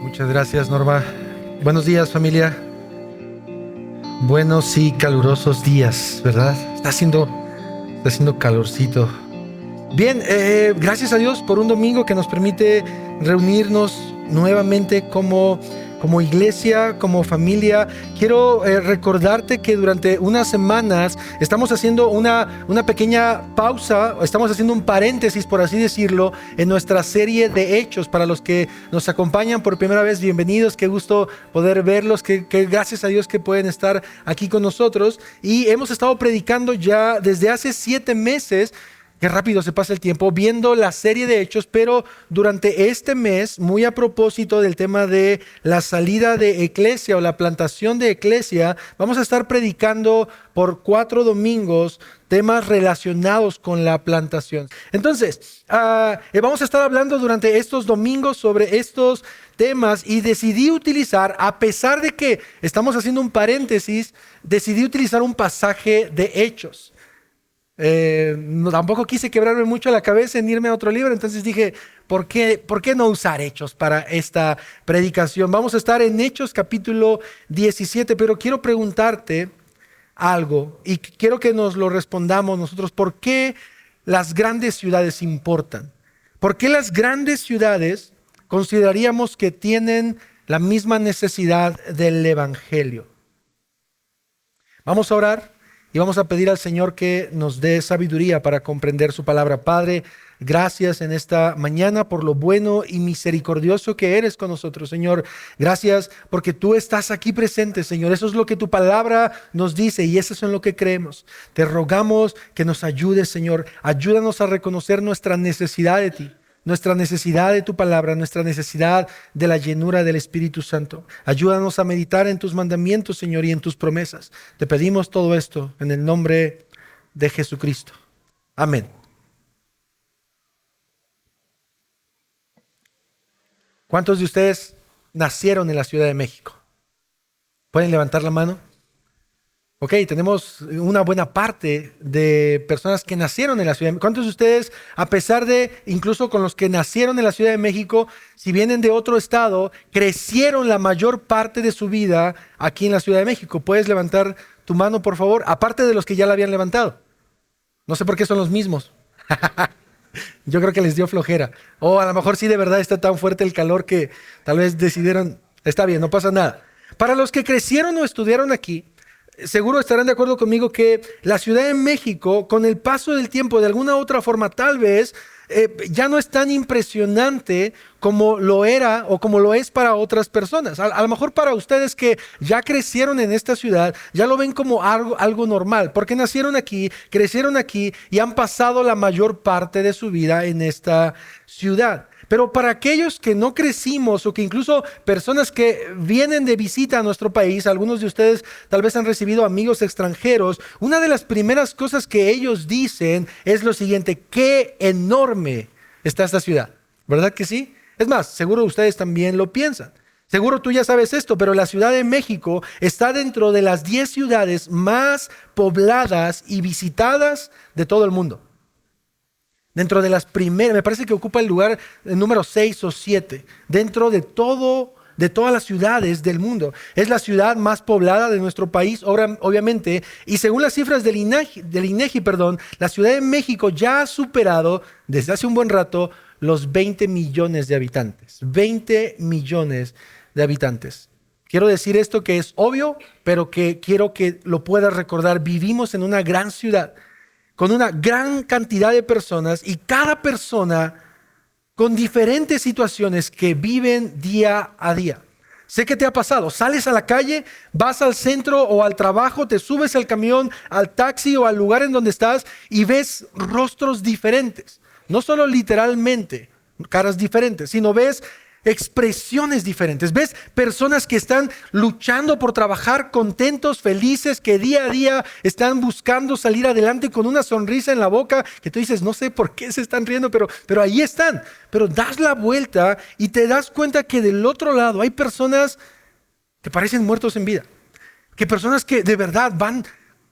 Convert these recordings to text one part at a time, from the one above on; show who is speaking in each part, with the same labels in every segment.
Speaker 1: Muchas gracias, Norma. Buenos días, familia. Buenos y calurosos días, ¿verdad? Está haciendo calorcito. Bien, gracias a Dios por un domingo que nos permite reunirnos nuevamente como iglesia, como familia. Quiero recordarte que durante unas semanas estamos haciendo una pequeña pausa, estamos haciendo un paréntesis, por así decirlo, en nuestra serie de Hechos. Para los que nos acompañan por primera vez, bienvenidos, qué gusto poder verlos, que gracias a Dios que pueden estar aquí con nosotros. Y hemos estado predicando ya desde hace 7 meses. Qué rápido se pasa el tiempo viendo la serie de Hechos, pero durante este mes, muy a propósito del tema de la salida de Eclesia o la plantación de Eclesia, vamos a estar predicando por 4 domingos temas relacionados con la plantación. Entonces, vamos a estar hablando durante estos domingos sobre estos temas y decidí utilizar, a pesar de que estamos haciendo un paréntesis, decidí utilizar un pasaje de Hechos. Tampoco quise quebrarme mucho la cabeza en irme a otro libro, entonces dije, ¿por qué no usar Hechos para esta predicación? Vamos a estar en Hechos capítulo 17, pero quiero preguntarte algo y quiero que nos lo respondamos nosotros. ¿Por qué las grandes ciudades importan? ¿Por qué las grandes ciudades consideraríamos que tienen la misma necesidad del evangelio? Vamos a orar. Y vamos a pedir al Señor que nos dé sabiduría para comprender su palabra. Padre, gracias en esta mañana por lo bueno y misericordioso que eres con nosotros, Señor. Gracias porque tú estás aquí presente, Señor. Eso es lo que tu palabra nos dice y eso es en lo que creemos. Te rogamos que nos ayudes, Señor. Ayúdanos a reconocer nuestra necesidad de ti. Nuestra necesidad de tu palabra, nuestra necesidad de la llenura del Espíritu Santo. Ayúdanos a meditar en tus mandamientos, Señor, y en tus promesas. Te pedimos todo esto en el nombre de Jesucristo. Amén. ¿Cuántos de ustedes nacieron en la Ciudad de México? ¿Pueden levantar la mano? Ok, tenemos una buena parte de personas que nacieron en la Ciudad de México. ¿Cuántos de ustedes, a pesar de, incluso con los que nacieron en la Ciudad de México, si vienen de otro estado, crecieron la mayor parte de su vida aquí en la Ciudad de México? ¿Puedes levantar tu mano, por favor? Aparte de los que ya la habían levantado. No sé por qué son los mismos. Yo creo que les dio flojera. O a lo mejor sí de verdad está tan fuerte el calor que tal vez decidieron, está bien, no pasa nada. Para los que crecieron o estudiaron aquí, seguro estarán de acuerdo conmigo que la Ciudad de México, con el paso del tiempo, de alguna u otra forma, tal vez ya no es tan impresionante como lo era o como lo es para otras personas. A lo mejor para ustedes que ya crecieron en esta ciudad, ya lo ven como algo normal, porque nacieron aquí, crecieron aquí y han pasado la mayor parte de su vida en esta ciudad. Pero para aquellos que no crecimos o que incluso personas que vienen de visita a nuestro país, algunos de ustedes tal vez han recibido amigos extranjeros, una de las primeras cosas que ellos dicen es lo siguiente: qué enorme está esta ciudad, ¿verdad que sí? Es más, seguro ustedes también lo piensan. Seguro tú ya sabes esto, pero la Ciudad de México está dentro de las 10 ciudades más pobladas y visitadas de todo el mundo. Dentro de las primeras, me parece que ocupa el lugar número 6 o 7, dentro de todas las ciudades del mundo. Es la ciudad más poblada de nuestro país, obviamente, y según las cifras del INEGI, la Ciudad de México ya ha superado desde hace un buen rato los 20 millones de habitantes. 20 millones de habitantes. Quiero decir esto que es obvio, pero que quiero que lo puedas recordar. Vivimos en una gran ciudad, con una gran cantidad de personas y cada persona con diferentes situaciones que viven día a día. Sé que te ha pasado, sales a la calle, vas al centro o al trabajo, te subes al camión, al taxi o al lugar en donde estás y ves rostros diferentes. No solo literalmente, caras diferentes, sino ves expresiones diferentes. Ves personas que están luchando por trabajar, contentos, felices, que día a día están buscando salir adelante con una sonrisa en la boca, que tú dices, no sé por qué se están riendo, pero ahí están. Pero das la vuelta y te das cuenta que del otro lado hay personas que parecen muertos en vida. Que personas que de verdad van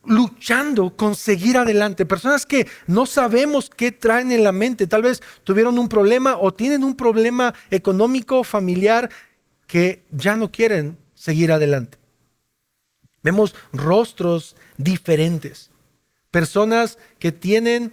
Speaker 1: luchando con seguir adelante, personas que no sabemos qué traen en la mente, tal vez tuvieron un problema o tienen un problema económico, familiar, que ya no quieren seguir adelante. Vemos rostros diferentes, personas que tienen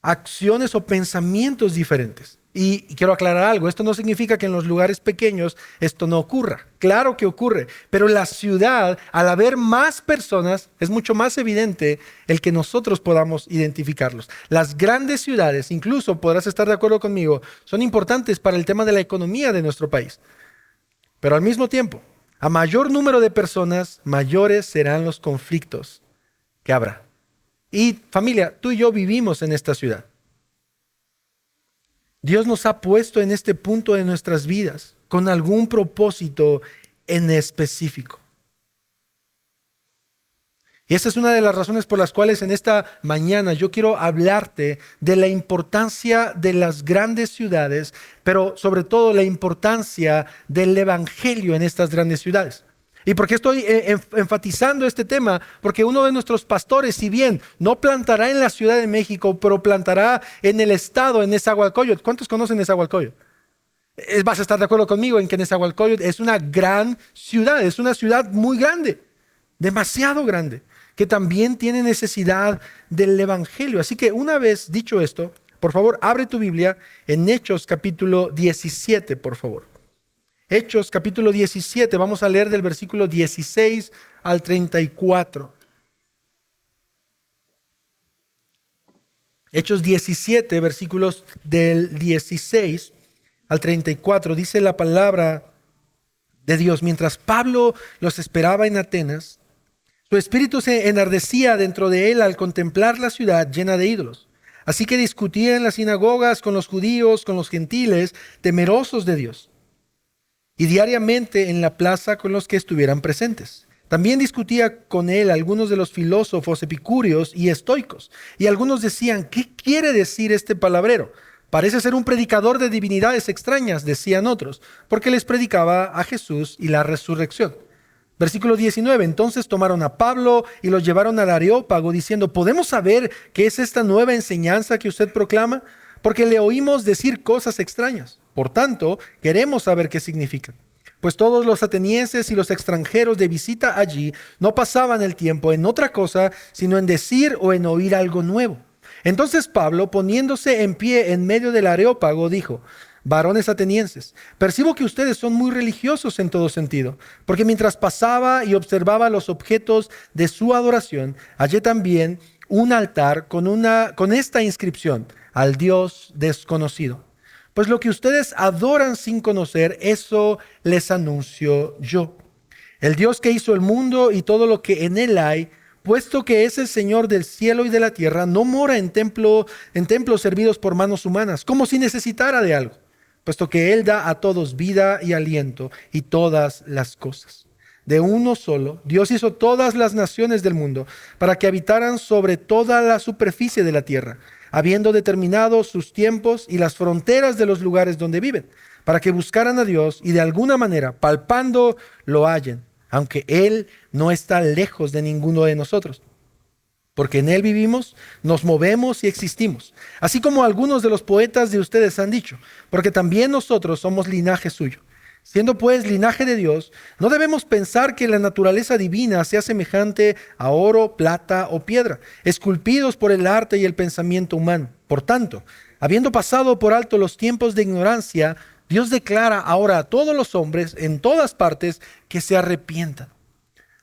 Speaker 1: acciones o pensamientos diferentes. Y quiero aclarar algo, esto no significa que en los lugares pequeños esto no ocurra. Claro que ocurre, pero en la ciudad, al haber más personas, es mucho más evidente el que nosotros podamos identificarlos. Las grandes ciudades, incluso podrás estar de acuerdo conmigo, son importantes para el tema de la economía de nuestro país. Pero al mismo tiempo, a mayor número de personas, mayores serán los conflictos que habrá. Y familia, tú y yo vivimos en esta ciudad. Dios nos ha puesto en este punto de nuestras vidas con algún propósito en específico. Y esa es una de las razones por las cuales en esta mañana yo quiero hablarte de la importancia de las grandes ciudades, pero sobre todo la importancia del evangelio en estas grandes ciudades. ¿Y por qué estoy enfatizando este tema? Porque uno de nuestros pastores, si bien no plantará en la Ciudad de México, pero plantará en el estado, en Nezahualcóyotl. ¿Cuántos conocen Nezahualcóyotl? Vas a estar de acuerdo conmigo en que Nezahualcóyotl es una gran ciudad, es una ciudad muy grande, demasiado grande, que también tiene necesidad del evangelio. Así que una vez dicho esto, por favor, abre tu Biblia en Hechos capítulo 17, por favor. Hechos capítulo 17, vamos a leer del versículo 16 al 34. Hechos 17, versículos del 16 al 34, dice la palabra de Dios. Mientras Pablo los esperaba en Atenas, su espíritu se enardecía dentro de él al contemplar la ciudad llena de ídolos. Así que discutía en las sinagogas con los judíos, con los gentiles, temerosos de Dios. Y diariamente en la plaza con los que estuvieran presentes. También discutía con él algunos de los filósofos epicúreos y estoicos. Y algunos decían, ¿qué quiere decir este palabrero? Parece ser un predicador de divinidades extrañas, decían otros, porque les predicaba a Jesús y la resurrección. Versículo 19, entonces tomaron a Pablo y lo llevaron al Areópago diciendo, ¿podemos saber qué es esta nueva enseñanza que usted proclama? Porque le oímos decir cosas extrañas. Por tanto, queremos saber qué significan. Pues todos los atenienses y los extranjeros de visita allí no pasaban el tiempo en otra cosa, sino en decir o en oír algo nuevo. Entonces Pablo, poniéndose en pie en medio del Areópago, dijo, varones atenienses, percibo que ustedes son muy religiosos en todo sentido, porque mientras pasaba y observaba los objetos de su adoración, hallé también un altar con esta inscripción, al Dios desconocido. Pues lo que ustedes adoran sin conocer, eso les anuncio yo. El Dios que hizo el mundo y todo lo que en él hay, puesto que es el Señor del cielo y de la tierra, no mora en templos servidos por manos humanas, como si necesitara de algo, puesto que él da a todos vida y aliento y todas las cosas. De uno solo, Dios hizo todas las naciones del mundo para que habitaran sobre toda la superficie de la tierra, habiendo determinado sus tiempos y las fronteras de los lugares donde viven, para que buscaran a Dios y de alguna manera, palpando, lo hallen, aunque Él no está lejos de ninguno de nosotros. Porque en Él vivimos, nos movemos y existimos, así como algunos de los poetas de ustedes han dicho, porque también nosotros somos linaje suyo. Siendo pues linaje de Dios, no debemos pensar que la naturaleza divina sea semejante a oro, plata o piedra, esculpidos por el arte y el pensamiento humano. Por tanto, habiendo pasado por alto los tiempos de ignorancia, Dios declara ahora a todos los hombres en todas partes que se arrepientan.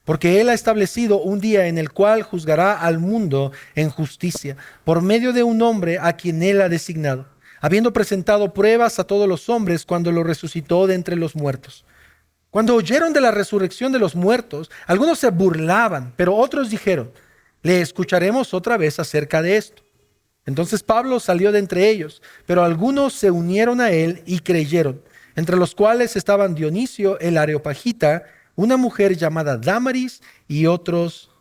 Speaker 1: Porque Él ha establecido un día en el cual juzgará al mundo en justicia, por medio de un hombre a quien Él ha designado, habiendo presentado pruebas a todos los hombres cuando lo resucitó de entre los muertos. Cuando oyeron de la resurrección de los muertos, algunos se burlaban, pero otros dijeron, le escucharemos otra vez acerca de esto. Entonces Pablo salió de entre ellos, pero algunos se unieron a él y creyeron, entre los cuales estaban Dionisio el Areopagita, una mujer llamada Dámaris y otros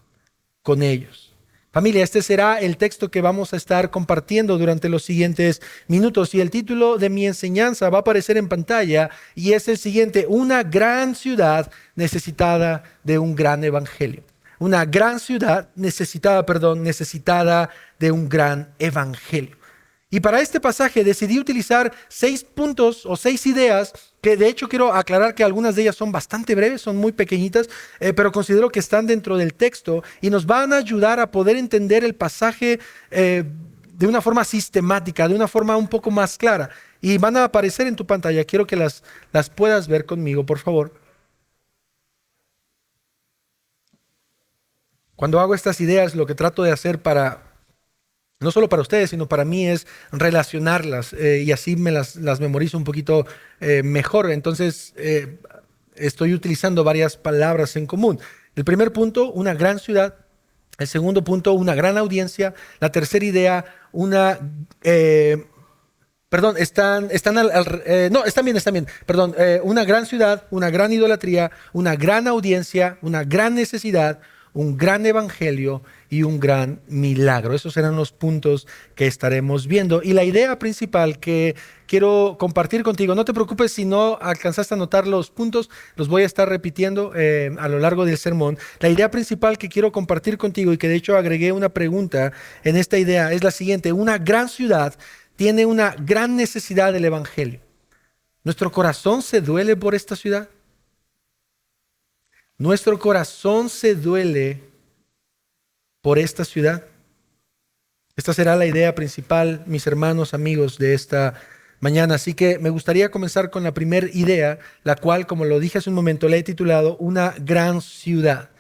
Speaker 1: con ellos. Familia, este será el texto que vamos a estar compartiendo durante los siguientes minutos y el título de mi enseñanza va a aparecer en pantalla y es el siguiente: una gran ciudad necesitada de un gran evangelio. Una gran ciudad necesitada de un gran evangelio. Y para este pasaje decidí utilizar 6 puntos o 6 ideas que de hecho quiero aclarar que algunas de ellas son bastante breves, son muy pequeñitas, pero considero que están dentro del texto y nos van a ayudar a poder entender el pasaje de una forma sistemática, de una forma un poco más clara. Y van a aparecer en tu pantalla. Quiero que las puedas ver conmigo, por favor. Cuando hago estas ideas, lo que trato de hacer no solo para ustedes, sino para mí es relacionarlas y así me las memorizo un poquito mejor. Entonces, estoy utilizando varias palabras en común. El primer punto, una gran ciudad. El segundo punto, una gran audiencia. La tercera idea, perdón, están bien. Perdón, una gran ciudad, una gran idolatría, una gran audiencia, una gran necesidad, un gran evangelio y un gran milagro. Esos serán los puntos que estaremos viendo. Y la idea principal que quiero compartir contigo, no te preocupes si no alcanzaste a anotar los puntos, los voy a estar repitiendo a lo largo del sermón. La idea principal que quiero compartir contigo y que de hecho agregué una pregunta en esta idea es la siguiente. Una gran ciudad tiene una gran necesidad del evangelio. ¿Nuestro corazón se duele por esta ciudad? Nuestro corazón se duele por esta ciudad. Esta será la idea principal, mis hermanos, amigos, de esta mañana. Así que me gustaría comenzar con la primera idea, la cual, como lo dije hace un momento, la he titulado Una gran ciudad.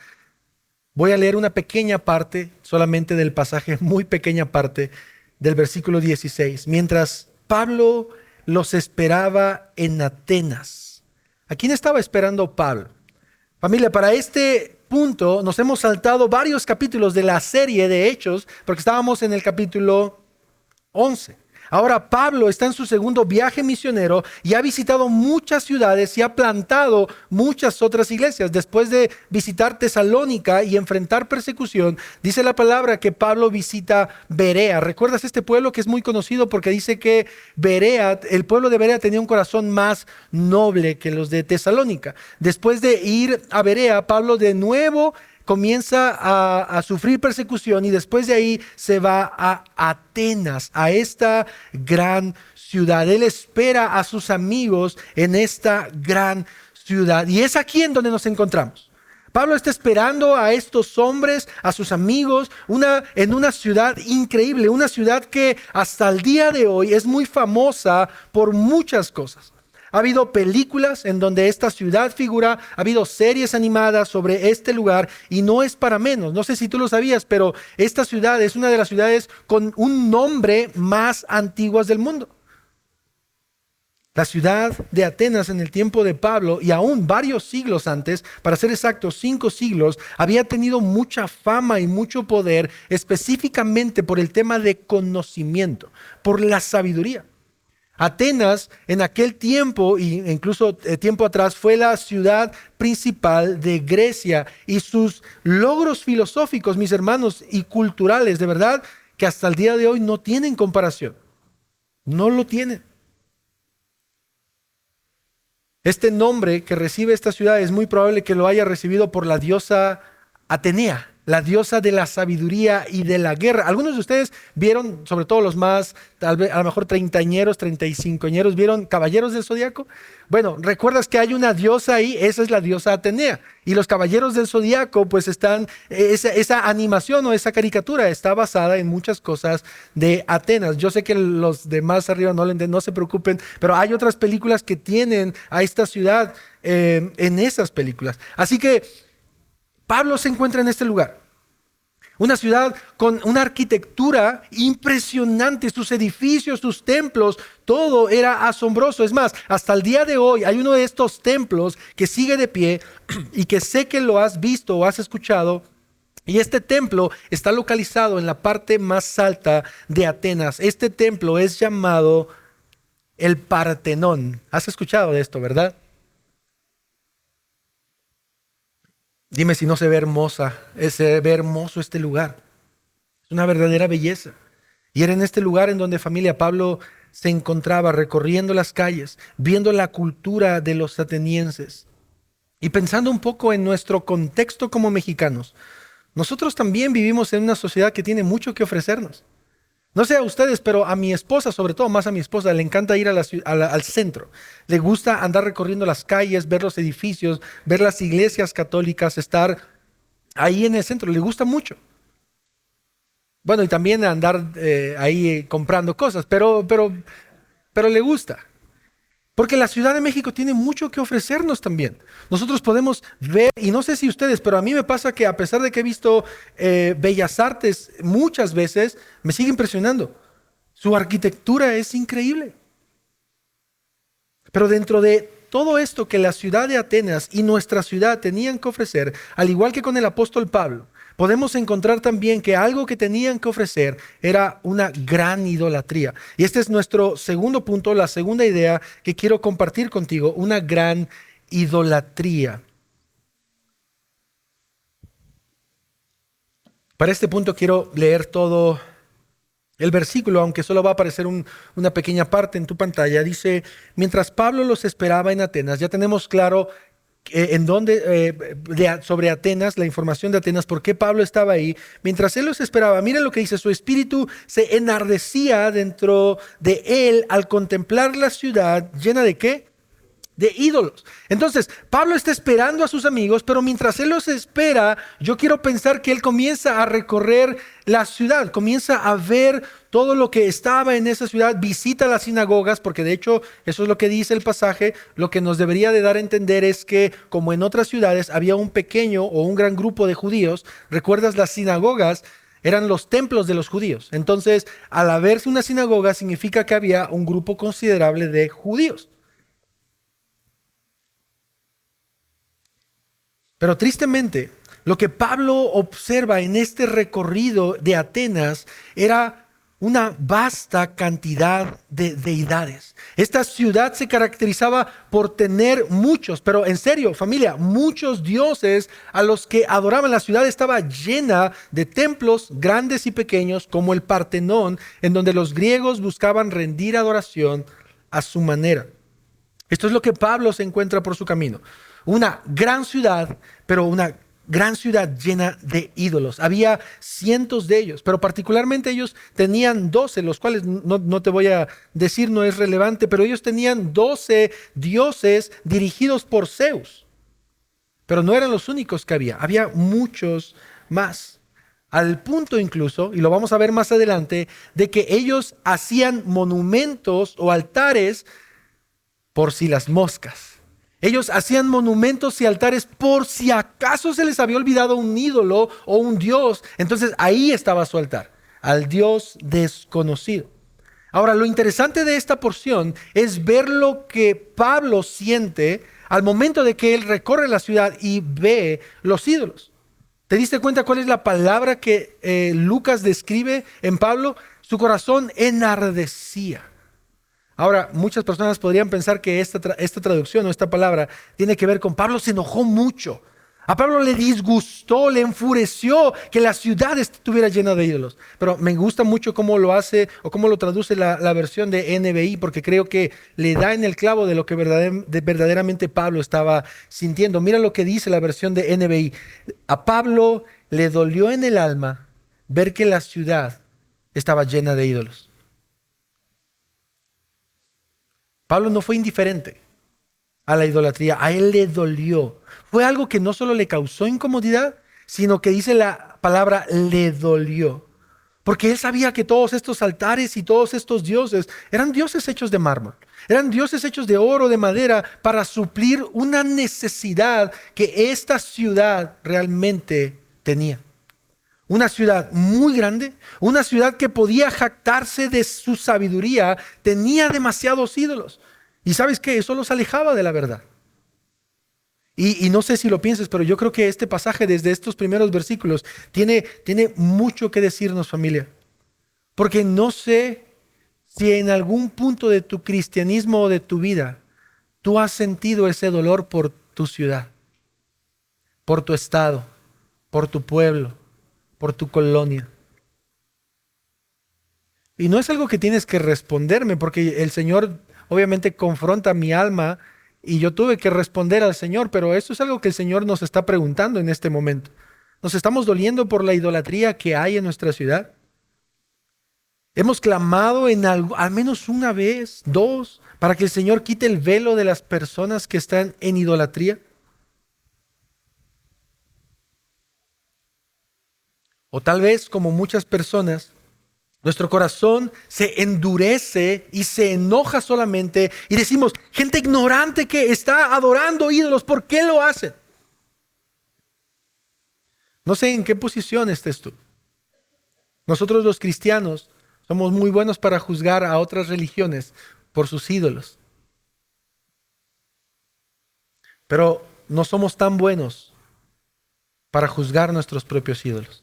Speaker 1: Voy a leer una pequeña parte, solamente del pasaje, muy pequeña parte del versículo 16. Mientras Pablo los esperaba en Atenas. ¿A quién estaba esperando Pablo? Familia, para este punto nos hemos saltado varios capítulos de la serie de Hechos, porque estábamos en el capítulo 11. Ahora Pablo está en su segundo viaje misionero y ha visitado muchas ciudades y ha plantado muchas otras iglesias. Después de visitar Tesalónica y enfrentar persecución, dice la palabra que Pablo visita Berea. ¿Recuerdas este pueblo que es muy conocido porque dice que el pueblo de Berea tenía un corazón más noble que los de Tesalónica? Después de ir a Berea, Pablo de nuevo comienza a sufrir persecución y después de ahí se va a Atenas, a esta gran ciudad. Él espera a sus amigos en esta gran ciudad y es aquí en donde nos encontramos. Pablo está esperando a estos hombres, a sus amigos, en una ciudad increíble, una ciudad que hasta el día de hoy es muy famosa por muchas cosas. Ha habido películas en donde esta ciudad figura, ha habido series animadas sobre este lugar y no es para menos. No sé si tú lo sabías, pero esta ciudad es una de las ciudades con un nombre más antiguas del mundo. La ciudad de Atenas en el tiempo de Pablo y aún varios siglos antes, para ser exactos 5 siglos, había tenido mucha fama y mucho poder específicamente por el tema de conocimiento, por la sabiduría. Atenas en aquel tiempo, e incluso tiempo atrás, fue la ciudad principal de Grecia y sus logros filosóficos, mis hermanos, y culturales, de verdad, que hasta el día de hoy no tienen comparación. No lo tienen. Este nombre que recibe esta ciudad es muy probable que lo haya recibido por la diosa Atenea, la diosa de la sabiduría y de la guerra. Algunos de ustedes vieron, sobre todo los más, tal vez, a lo mejor 30añeros, 35añeros, ¿vieron Caballeros del Zodiaco? Bueno, ¿recuerdas que hay una diosa ahí? Esa es la diosa Atenea. Y los Caballeros del Zodiaco, pues esa animación o esa caricatura está basada en muchas cosas de Atenas. Yo sé que los de más arriba no lo entienden, no se preocupen, pero hay otras películas que tienen a esta ciudad en esas películas. Así que Pablo se encuentra en este lugar. Una ciudad con una arquitectura impresionante, sus edificios, sus templos, todo era asombroso. Es más, hasta el día de hoy hay uno de estos templos que sigue de pie y que sé que lo has visto o has escuchado. Y este templo está localizado en la parte más alta de Atenas. Este templo es llamado el Partenón. ¿Has escuchado de esto, verdad? Dime si no se ve hermoso este lugar. Es una verdadera belleza. Y era en este lugar en donde familia Pablo se encontraba recorriendo las calles, viendo la cultura de los atenienses y pensando un poco en nuestro contexto como mexicanos. Nosotros también vivimos en una sociedad que tiene mucho que ofrecernos. No sé a ustedes, pero a mi esposa, sobre todo más a mi esposa, le encanta ir al centro. Le gusta andar recorriendo las calles, ver los edificios, ver las iglesias católicas, estar ahí en el centro. Le gusta mucho. Bueno, y también andar ahí comprando cosas, pero le gusta. Porque la Ciudad de México tiene mucho que ofrecernos también. Nosotros podemos ver, y no sé si ustedes, pero a mí me pasa que a pesar de que he visto Bellas Artes muchas veces, me sigue impresionando. Su arquitectura es increíble. Pero dentro de todo esto que la ciudad de Atenas y nuestra ciudad tenían que ofrecer, al igual que con el apóstol Pablo, podemos encontrar también que algo que tenían que ofrecer era una gran idolatría. Y este es nuestro segundo punto, la segunda idea que quiero compartir contigo, una gran idolatría. Para este punto quiero leer todo el versículo, aunque solo va a aparecer una pequeña parte en tu pantalla. Dice, mientras Pablo los esperaba en Atenas, ya tenemos claro en dónde, sobre Atenas, la información de Atenas, por qué Pablo estaba ahí. Mientras él los esperaba, miren lo que dice, su espíritu se enardecía dentro de él al contemplar la ciudad llena de ¿qué? De ídolos. Entonces, Pablo está esperando a sus amigos, pero mientras él los espera, yo quiero pensar que él comienza a recorrer la ciudad, comienza a ver todo lo que estaba en esa ciudad, visita las sinagogas, porque de hecho eso es lo que dice el pasaje. Lo que nos debería de dar a entender es que, como en otras ciudades, había un pequeño o un gran grupo de judíos. ¿Recuerdas? Las sinagogas eran los templos de los judíos. Entonces, al haberse una sinagoga, significa que había un grupo considerable de judíos. Pero tristemente, lo que Pablo observa en este recorrido de Atenas era una vasta cantidad de deidades. Esta ciudad se caracterizaba por tener muchos, pero en serio, familia, muchos dioses a los que adoraban. La ciudad estaba llena de templos grandes y pequeños, como el Partenón, en donde los griegos buscaban rendir adoración a su manera. Esto es lo que Pablo se encuentra por su camino. Una gran ciudad, pero una gran ciudad llena de ídolos. Había cientos de ellos, pero particularmente ellos tenían 12, los cuales no te voy a decir, no es relevante, pero ellos tenían 12 dioses dirigidos por Zeus. Pero no eran los únicos que había muchos más. Al punto incluso, y lo vamos a ver más adelante, de que ellos hacían monumentos o altares por si las moscas. Ellos hacían monumentos y altares por si acaso se les había olvidado un ídolo o un dios. Entonces ahí estaba su altar, al dios desconocido. Ahora, lo interesante de esta porción es ver lo que Pablo siente al momento de que él recorre la ciudad y ve los ídolos. ¿Te diste cuenta cuál es la palabra que Lucas describe en Pablo? Su corazón enardecía. Ahora, muchas personas podrían pensar que esta traducción o esta palabra tiene que ver con Pablo se enojó mucho. A Pablo le disgustó, le enfureció que la ciudad estuviera llena de ídolos. Pero me gusta mucho cómo lo hace o cómo lo traduce la versión de NBI, porque creo que le da en el clavo de lo que verdaderamente Pablo estaba sintiendo. Mira lo que dice la versión de NBI. A Pablo le dolió en el alma ver que la ciudad estaba llena de ídolos. Pablo no fue indiferente a la idolatría, a él le dolió. Fue algo que no solo le causó incomodidad, sino que dice la palabra le dolió. Porque él sabía que todos estos altares y todos estos dioses eran dioses hechos de mármol, eran dioses hechos de oro, de madera, para suplir una necesidad que esta ciudad realmente tenía. Una ciudad muy grande, una ciudad que podía jactarse de su sabiduría, tenía demasiados ídolos. ¿Y sabes qué? Eso los alejaba de la verdad. Y no sé si lo piensas, pero yo creo que este pasaje desde estos primeros versículos tiene mucho que decirnos, familia. Porque no sé si en algún punto de tu cristianismo o de tu vida tú has sentido ese dolor por tu ciudad, por tu estado, por tu pueblo, por tu colonia. Y no es algo que tienes que responderme, porque el Señor obviamente confronta mi alma y yo tuve que responder al Señor, pero eso es algo que el Señor nos está preguntando en este momento. ¿Nos estamos doliendo por la idolatría que hay en nuestra ciudad? Hemos clamado al menos una vez, dos, para que el Señor quite el velo de las personas que están en idolatría. O tal vez, como muchas personas, nuestro corazón se endurece y se enoja solamente y decimos, gente ignorante que está adorando ídolos, ¿por qué lo hacen? No sé en qué posición estés tú. Nosotros los cristianos somos muy buenos para juzgar a otras religiones por sus ídolos. Pero no somos tan buenos para juzgar nuestros propios ídolos.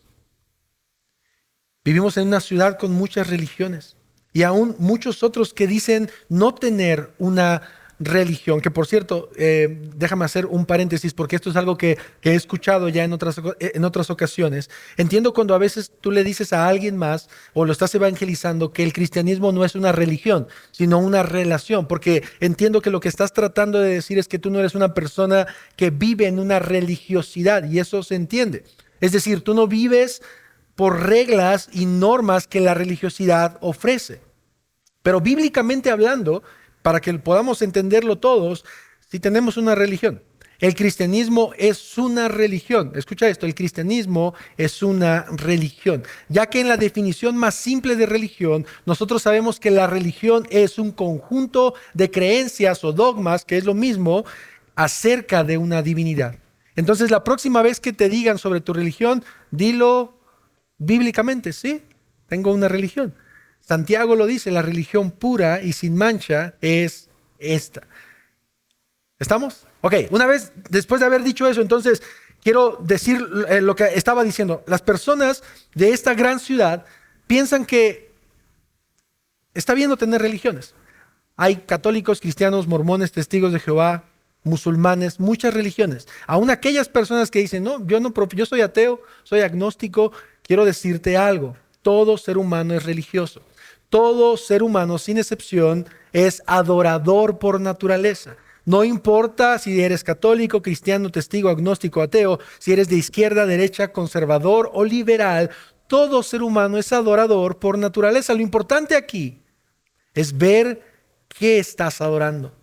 Speaker 1: Vivimos en una ciudad con muchas religiones y aún muchos otros que dicen no tener una religión, que por cierto, déjame hacer un paréntesis porque esto es algo que he escuchado ya en otras ocasiones. Entiendo cuando a veces tú le dices a alguien más o lo estás evangelizando que el cristianismo no es una religión, sino una relación, porque entiendo que lo que estás tratando de decir es que tú no eres una persona que vive en una religiosidad y eso se entiende. Es decir, tú no vives por reglas y normas que la religiosidad ofrece. Pero bíblicamente hablando, para que podamos entenderlo todos, si tenemos una religión. El cristianismo es una religión. Escucha esto, el cristianismo es una religión. Ya que en la definición más simple de religión, nosotros sabemos que la religión es un conjunto de creencias o dogmas, que es lo mismo, acerca de una divinidad. Entonces, la próxima vez que te digan sobre tu religión, dilo bíblicamente, sí, tengo una religión. Santiago lo dice, la religión pura y sin mancha es esta. ¿Estamos? Ok, una vez, después de haber dicho eso, entonces quiero decir lo que estaba diciendo. Las personas de esta gran ciudad piensan que está bien no tener religiones. Hay católicos, cristianos, mormones, testigos de Jehová, musulmanes, muchas religiones. Aún aquellas personas que dicen, no, yo soy ateo, soy agnóstico, quiero decirte algo. Todo ser humano es religioso. Todo ser humano, sin excepción, es adorador por naturaleza. No importa si eres católico, cristiano, testigo, agnóstico, ateo, si eres de izquierda, derecha, conservador o liberal, todo ser humano es adorador por naturaleza. Lo importante aquí es ver qué estás adorando.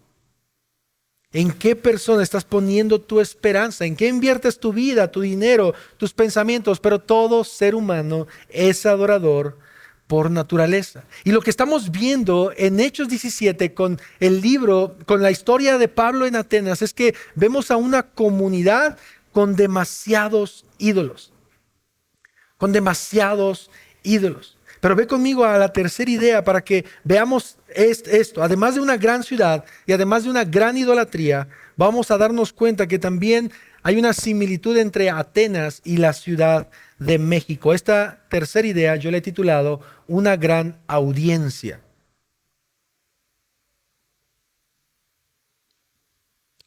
Speaker 1: ¿En qué persona estás poniendo tu esperanza? ¿En qué inviertes tu vida, tu dinero, tus pensamientos? Pero todo ser humano es adorador por naturaleza. Y lo que estamos viendo en Hechos 17 con el libro, con la historia de Pablo en Atenas, es que vemos a una comunidad con demasiados ídolos. Con demasiados ídolos. Pero ve conmigo a la tercera idea para que veamos esto. Además de una gran ciudad y además de una gran idolatría, vamos a darnos cuenta que también hay una similitud entre Atenas y la Ciudad de México. Esta tercera idea yo le he titulado Una gran audiencia.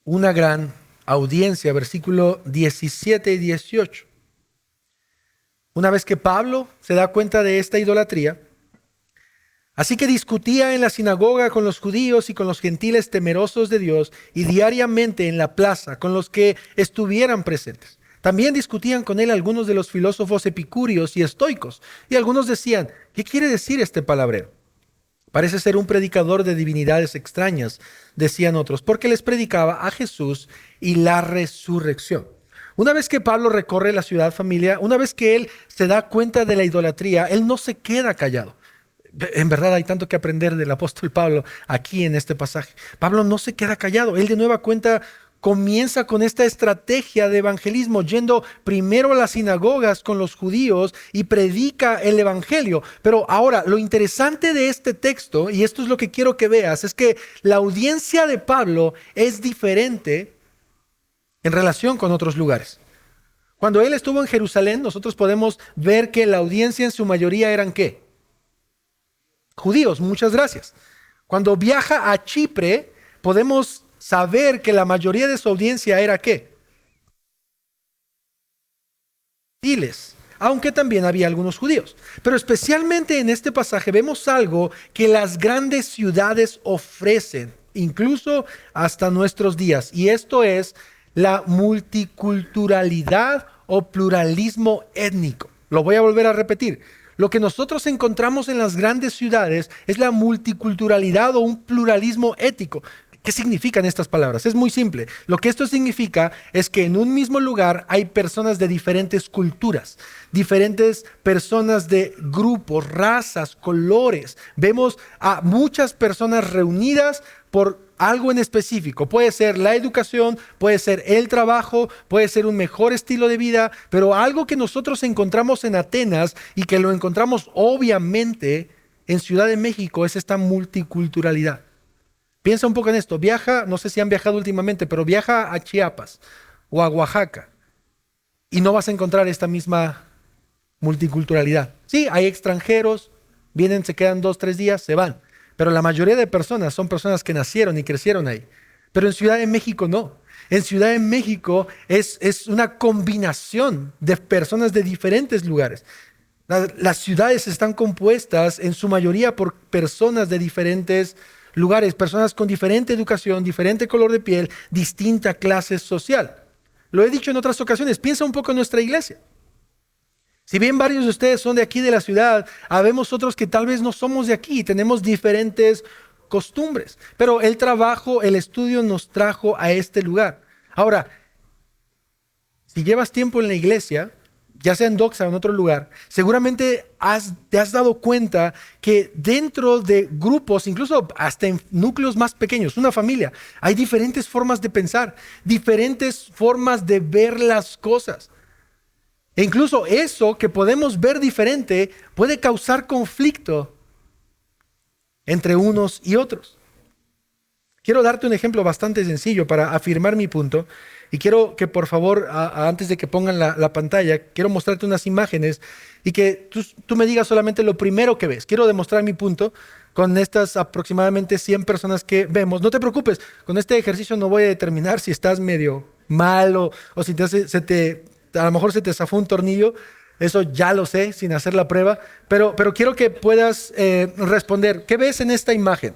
Speaker 1: Una gran audiencia, versículo 17 y 18. Una vez que Pablo se da cuenta de esta idolatría, así que discutía en la sinagoga con los judíos y con los gentiles temerosos de Dios y diariamente en la plaza con los que estuvieran presentes. También discutían con él algunos de los filósofos epicúreos y estoicos, y algunos decían, ¿qué quiere decir este palabrero? Parece ser un predicador de divinidades extrañas, decían otros, porque les predicaba a Jesús y la resurrección. Una vez que Pablo recorre la ciudad, familia, una vez que él se da cuenta de la idolatría, él no se queda callado. En verdad hay tanto que aprender del apóstol Pablo aquí en este pasaje. Pablo no se queda callado. Él de nueva cuenta comienza con esta estrategia de evangelismo, yendo primero a las sinagogas con los judíos y predica el evangelio. Pero ahora, lo interesante de este texto, y esto es lo que quiero que veas, es que la audiencia de Pablo es diferente en relación con otros lugares. Cuando él estuvo en Jerusalén, nosotros podemos ver que la audiencia en su mayoría eran ¿qué? Judíos, muchas gracias. Cuando viaja a Chipre, podemos saber que la mayoría de su audiencia era ¿qué? Gentiles, aunque también había algunos judíos. Pero especialmente en este pasaje vemos algo que las grandes ciudades ofrecen, incluso hasta nuestros días, y esto es la multiculturalidad o pluralismo étnico. Lo voy a volver a repetir. lo que nosotros encontramos en las grandes ciudades es la multiculturalidad o un pluralismo ético. ¿Qué significan estas palabras? Es muy simple. Lo que esto significa es que en un mismo lugar hay personas de diferentes culturas, diferentes personas de grupos, razas, colores. Vemos a muchas personas reunidas por algo en específico. Puede ser la educación, puede ser el trabajo, puede ser un mejor estilo de vida, pero algo que nosotros encontramos en Atenas y que lo encontramos obviamente en Ciudad de México es esta multiculturalidad. Piensa un poco en esto. Viaja, no sé si han viajado últimamente, pero viaja a Chiapas o a Oaxaca y no vas a encontrar esta misma multiculturalidad. Sí, hay extranjeros, vienen, se quedan 2, 3 días, se van. Pero la mayoría de personas son personas que nacieron y crecieron ahí. Pero en Ciudad de México no. En Ciudad de México es una combinación de personas de diferentes lugares. Las ciudades están compuestas en su mayoría por personas de diferentes lugares, personas con diferente educación, diferente color de piel, distinta clase social. Lo he dicho en otras ocasiones, piensa un poco en nuestra iglesia. Si bien varios de ustedes son de aquí de la ciudad, habemos otros que tal vez no somos de aquí, tenemos diferentes costumbres, pero el trabajo, el estudio nos trajo a este lugar. Ahora, si llevas tiempo en la iglesia, ya sea en Doxa o en otro lugar, seguramente te has dado cuenta que dentro de grupos, incluso hasta en núcleos más pequeños, una familia, hay diferentes formas de pensar, diferentes formas de ver las cosas. E incluso eso que podemos ver diferente puede causar conflicto entre unos y otros. Quiero darte un ejemplo bastante sencillo para afirmar mi punto. Y quiero que por favor, antes de que pongan la pantalla, quiero mostrarte unas imágenes y que tú me digas solamente lo primero que ves. Quiero demostrar mi punto con estas aproximadamente 100 personas que vemos. No te preocupes, con este ejercicio no voy a determinar si estás medio mal o si a lo mejor se te zafó un tornillo. Eso ya lo sé sin hacer la prueba, pero quiero que puedas responder. ¿Qué ves en esta imagen?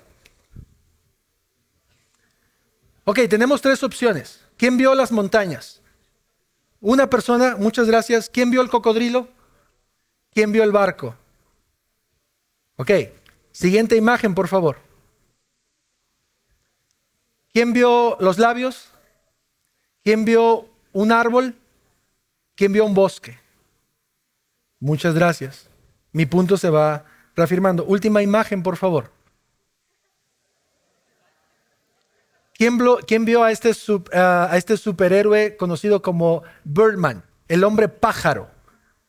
Speaker 1: Ok, tenemos 3 opciones. ¿Quién vio las montañas? Una persona, muchas gracias. ¿Quién vio el cocodrilo? ¿Quién vio el barco? Ok, siguiente imagen, por favor. ¿Quién vio los labios? ¿Quién vio un árbol? ¿Quién vio un bosque? Muchas gracias. Mi punto se va reafirmando. Última imagen, por favor. ¿Quién vio a este superhéroe conocido como Birdman? El hombre pájaro.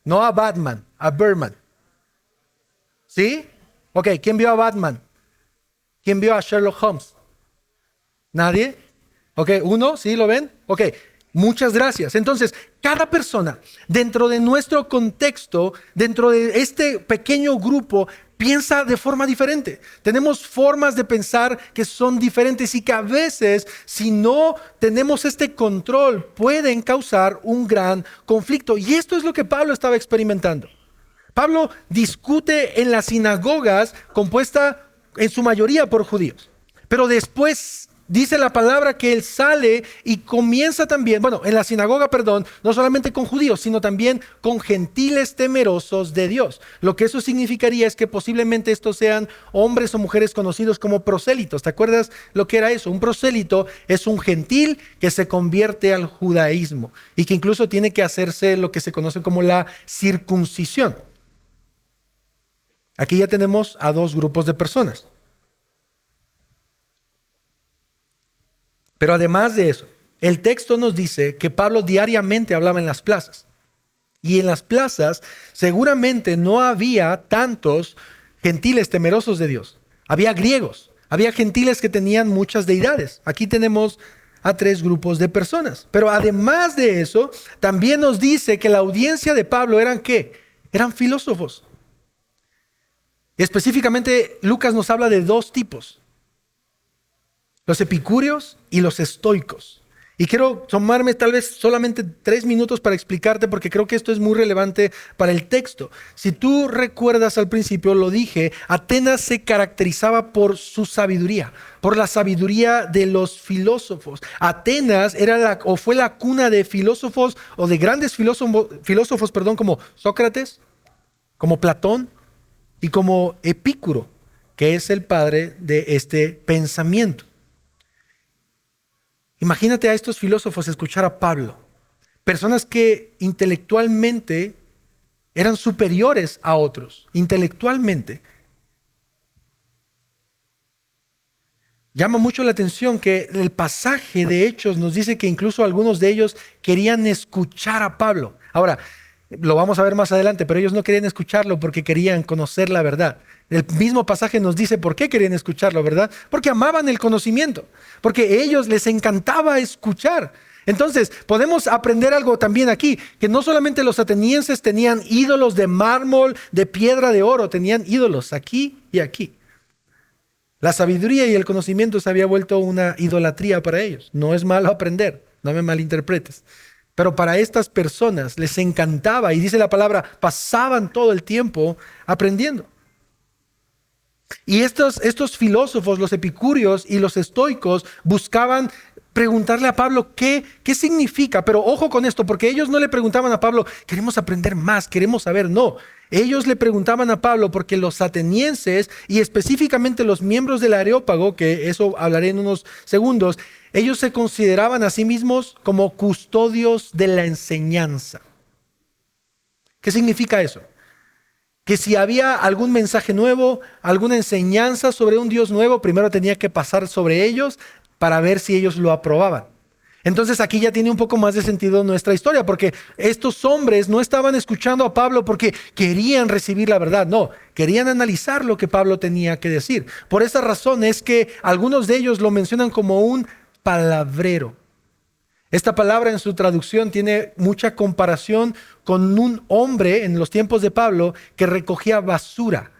Speaker 1: No a Batman, a Birdman. ¿Sí? Ok, ¿quién vio a Batman? ¿Quién vio a Sherlock Holmes? ¿Nadie? Ok, ¿uno? ¿Sí lo ven? Ok, muchas gracias. Entonces, cada persona dentro de nuestro contexto, dentro de este pequeño grupo, piensa de forma diferente. Tenemos formas de pensar que son diferentes y que a veces, si no tenemos este control, pueden causar un gran conflicto. Y esto es lo que Pablo estaba experimentando. Pablo discute en las sinagogas compuesta en su mayoría por judíos. Pero después dice la palabra que él sale y comienza también, en la sinagoga, no solamente con judíos, sino también con gentiles temerosos de Dios. Lo que eso significaría es que posiblemente estos sean hombres o mujeres conocidos como prosélitos. ¿Te acuerdas lo que era eso? Un prosélito es un gentil que se convierte al judaísmo y que incluso tiene que hacerse lo que se conoce como la circuncisión. Aquí ya tenemos a 2 grupos de personas. Pero además de eso, el texto nos dice que Pablo diariamente hablaba en las plazas. Y en las plazas seguramente no había tantos gentiles temerosos de Dios. Había griegos, había gentiles que tenían muchas deidades. Aquí tenemos a 3 grupos de personas. Pero además de eso, también nos dice que la audiencia de Pablo eran ¿qué? Eran filósofos. Específicamente, Lucas nos habla de 2 tipos. Los epicúreos y los estoicos. Y quiero tomarme tal vez solamente 3 minutos para explicarte porque creo que esto es muy relevante para el texto. Si tú recuerdas al principio, lo dije, Atenas se caracterizaba por su sabiduría, por la sabiduría de los filósofos. Atenas fue la cuna de filósofos o de grandes filósofos, como Sócrates, como Platón y como Epicuro, que es el padre de este pensamiento. Imagínate a estos filósofos escuchar a Pablo, personas que intelectualmente eran superiores a otros, intelectualmente. Llama mucho la atención que el pasaje de Hechos nos dice que incluso algunos de ellos querían escuchar a Pablo. Ahora, lo vamos a ver más adelante, pero ellos no querían escucharlo porque querían conocer la verdad. El mismo pasaje nos dice por qué querían escucharlo, ¿verdad? Porque amaban el conocimiento, porque a ellos les encantaba escuchar. Entonces, podemos aprender algo también aquí, que no solamente los atenienses tenían ídolos de mármol, de piedra, de oro, tenían ídolos aquí y aquí. La sabiduría y el conocimiento se había vuelto una idolatría para ellos. No es malo aprender, no me malinterpretes. Pero para estas personas les encantaba, y dice la palabra, pasaban todo el tiempo aprendiendo. Y estos filósofos, los epicúreos y los estoicos, buscaban preguntarle a Pablo qué significa. Pero ojo con esto, porque ellos no le preguntaban a Pablo, queremos aprender más, queremos saber. No, ellos le preguntaban a Pablo porque los atenienses y específicamente los miembros del Areópago, que eso hablaré en unos segundos, ellos se consideraban a sí mismos como custodios de la enseñanza. ¿Qué significa eso? Que si había algún mensaje nuevo, alguna enseñanza sobre un Dios nuevo, primero tenía que pasar sobre ellos para ver si ellos lo aprobaban. Entonces aquí ya tiene un poco más de sentido nuestra historia, porque estos hombres no estaban escuchando a Pablo porque querían recibir la verdad, no, querían analizar lo que Pablo tenía que decir. Por esa razón es que algunos de ellos lo mencionan como un palabrero. Esta palabra en su traducción tiene mucha comparación con un hombre en los tiempos de Pablo que recogía basura,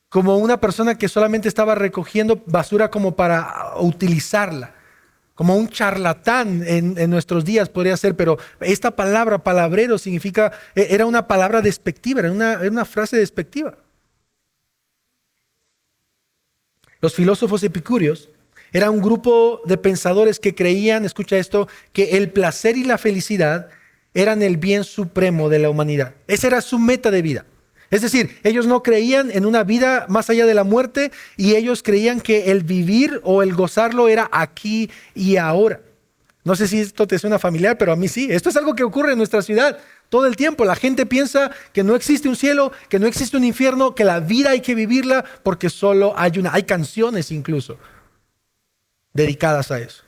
Speaker 1: como una persona que solamente estaba recogiendo basura como para utilizarla, como un charlatán en nuestros días podría ser, pero esta palabra, palabrero, significa, era una palabra despectiva, era una frase despectiva. Los filósofos epicúreos era un grupo de pensadores que creían, escucha esto, que el placer y la felicidad eran el bien supremo de la humanidad. Esa era su meta de vida. Es decir, ellos no creían en una vida más allá de la muerte y ellos creían que el vivir o el gozarlo era aquí y ahora. No sé si esto te suena familiar, pero a mí sí. Esto es algo que ocurre en nuestra ciudad todo el tiempo. La gente piensa que no existe un cielo, que no existe un infierno, que la vida hay que vivirla porque solo hay una. Hay canciones incluso dedicadas a eso.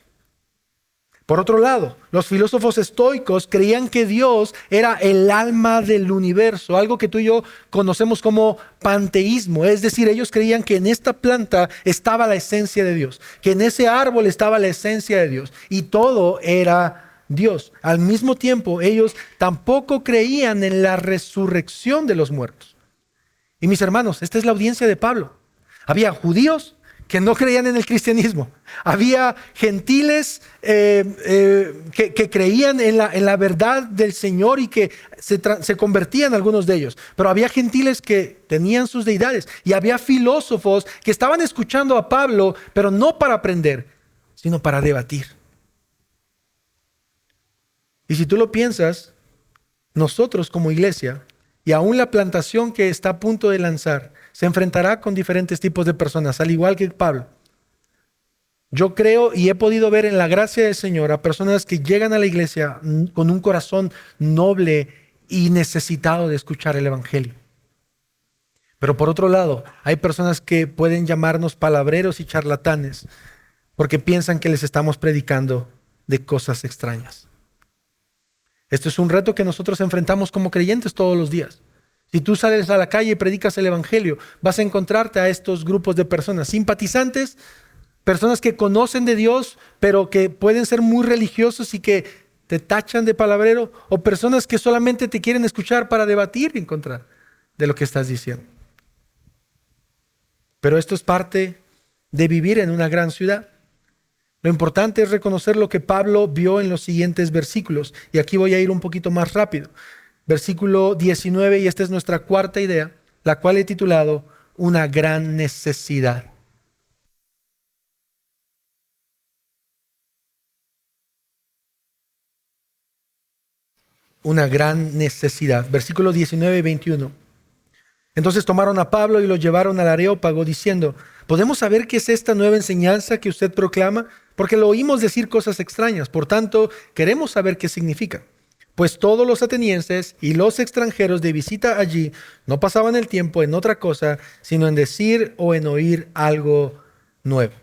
Speaker 1: Por otro lado, los filósofos estoicos creían que Dios era el alma del universo, algo que tú y yo conocemos como panteísmo. Es decir, ellos creían que en esta planta estaba la esencia de Dios, que en ese árbol estaba la esencia de Dios y todo era Dios. Al mismo tiempo, ellos tampoco creían en la resurrección de los muertos. Y mis hermanos, esta es la audiencia de Pablo. Había judíos que no creían en el cristianismo. Había gentiles que creían en la verdad del Señor y que se convertían algunos de ellos. Pero había gentiles que tenían sus deidades. Y había filósofos que estaban escuchando a Pablo, pero no para aprender, sino para debatir. Y si tú lo piensas, nosotros como iglesia, y aún la plantación que está a punto de lanzar, se enfrentará con diferentes tipos de personas, al igual que Pablo. Yo creo y he podido ver en la gracia del Señor a personas que llegan a la iglesia con un corazón noble y necesitado de escuchar el Evangelio. Pero por otro lado, hay personas que pueden llamarnos palabreros y charlatanes porque piensan que les estamos predicando de cosas extrañas. Esto es un reto que nosotros enfrentamos como creyentes todos los días. Si tú sales a la calle y predicas el Evangelio, vas a encontrarte a estos grupos de personas simpatizantes, personas que conocen de Dios, pero que pueden ser muy religiosos y que te tachan de palabrero, o personas que solamente te quieren escuchar para debatir en contra de lo que estás diciendo. Pero esto es parte de vivir en una gran ciudad. Lo importante es reconocer lo que Pablo vio en los siguientes versículos. Y aquí voy a ir un poquito más rápido. Versículo 19, y esta es nuestra cuarta idea, la cual he titulado Una gran necesidad. una gran necesidad. Versículos 19 y 21. Entonces tomaron a Pablo y lo llevaron al Areópago diciendo: ¿podemos saber qué es esta nueva enseñanza que usted proclama? Porque lo oímos decir cosas extrañas. Por tanto, queremos saber qué significa. Pues todos los atenienses y los extranjeros de visita allí no pasaban el tiempo en otra cosa, sino en decir o en oír algo nuevo.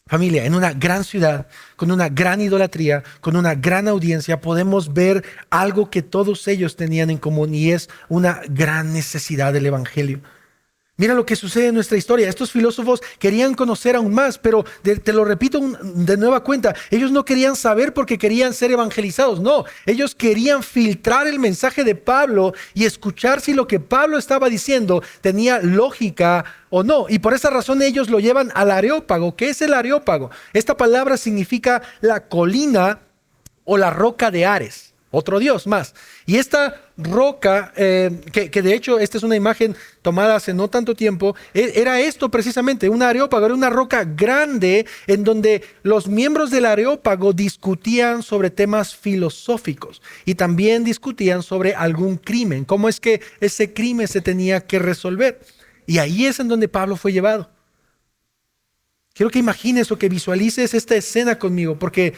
Speaker 1: Familia, en una gran ciudad, con una gran idolatría, con una gran audiencia, podemos ver algo que todos ellos tenían en común, y es una gran necesidad del evangelio. Mira lo que sucede en nuestra historia. Estos filósofos querían conocer aún más, pero te lo repito de nueva cuenta, ellos no querían saber porque querían ser evangelizados. No, ellos querían filtrar el mensaje de Pablo y escuchar si lo que Pablo estaba diciendo tenía lógica o no. Y por esa razón ellos lo llevan al Areópago. ¿Qué es el Areópago? Esta palabra significa la colina o la roca de Ares. Otro dios más. Y esta roca, que de hecho esta es una imagen tomada hace no tanto tiempo, era esto precisamente, un areópago, era una roca grande en donde los miembros del areópago discutían sobre temas filosóficos y también discutían sobre algún crimen, cómo es que ese crimen se tenía que resolver. Y ahí es en donde Pablo fue llevado. Quiero que imagines o que visualices esta escena conmigo, porque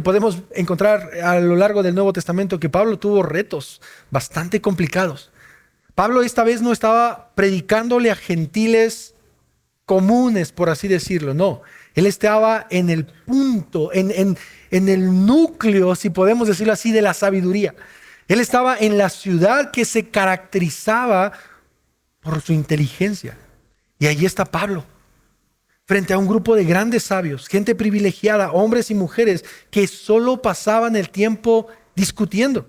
Speaker 1: podemos encontrar a lo largo del Nuevo Testamento que Pablo tuvo retos bastante complicados. Pablo esta vez no estaba predicándole a gentiles comunes, por así decirlo, no. Él estaba en el punto, en el núcleo, si podemos decirlo así, de la sabiduría. Él estaba en la ciudad que se caracterizaba por su inteligencia. Y allí está Pablo, frente a un grupo de grandes sabios, gente privilegiada, hombres y mujeres que solo pasaban el tiempo discutiendo.